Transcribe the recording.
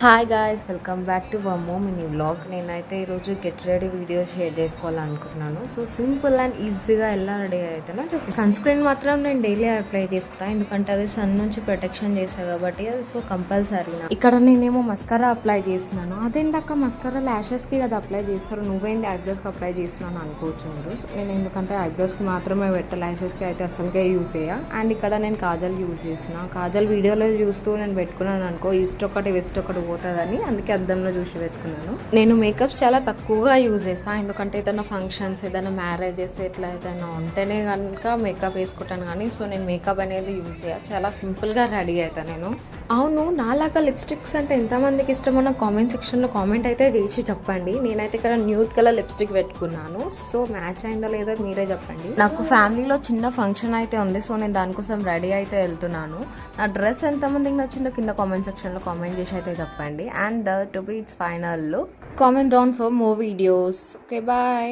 Hi guys, welcome back to one more mini vlog. నేనైతే ఈరోజు get ready video share చేసుకోవాలనుకుంటున్నాను. So simple and ఈజీగా ఎలా ready అవుతానో sun screen మాత్రం నేను డైలీ అప్లై చేసుకుంటాను, ఎందుకంటే అది సన్ నుంచి ప్రొటెక్షన్ చేస్తాను కాబట్టి. అది సో కంపల్సరీ. ఇక్కడ నేనేమో మస్కారా అప్లై చేస్తున్నాను. అదేందాక మస్కారా ల్యాషెస్కి కదా అప్లై చేస్తారు, నువ్వేంది ఐబ్రోస్కి అప్లై చేస్తున్నాను అనుకోవచ్చు మీరు. నేను ఎందుకంటే ఐబ్రోస్కి మాత్రమే పెడతా, ల్యాషెస్కి అయితే అసలుకే యూజ్ చేయ. అండ్ ఇక్కడ నేను కాజల్ యూజ్ చేసిన. కాజల్ వీడియోలో చూస్తూ నేను పెట్టుకున్నాను అనుకో, ఈస్ట్ ఒకటి వెస్ట్ ఒకటి పోతుందని, అందుకే అద్దంలో చూసి పెట్టుకున్నాను. నేను మేకప్స్ చాలా తక్కువగా యూజ్ చేస్తాను, ఎందుకంటే ఏదైనా ఫంక్షన్స్, ఏదైనా మ్యారేజెస్ ఇట్లా ఏదైనా ఉంటేనే కనుక మేకప్ వేసుకుంటాను. కానీ సో నేను మేకప్ అనేది యూజ్ చేయాలి, చాలా సింపుల్గా రెడీ అవుతాను నేను. అవును, నాలాగా లిప్స్టిక్స్ అంటే ఎంతమందికి ఇష్టమో నాకు కామెంట్ సెక్షన్లో కామెంట్ అయితే చేసి చెప్పండి. నేనైతే ఇక్కడ న్యూడ్ కలర్ లిప్స్టిక్ పెట్టుకున్నాను, సో మ్యాచ్ అయిందో లేదో మీరే చెప్పండి. నాకు ఫ్యామిలీలో చిన్న ఫంక్షన్ అయితే ఉంది, సో నేను దానికోసం రెడీ అయితే వెళ్తున్నాను. నా డ్రెస్ ఎంతమందికి నచ్చిందో కింద కామెంట్ సెక్షన్లో కామెంట్ చేసి అయితే చెప్పండి. And to be its final look, comment down for more videos. Okay, bye.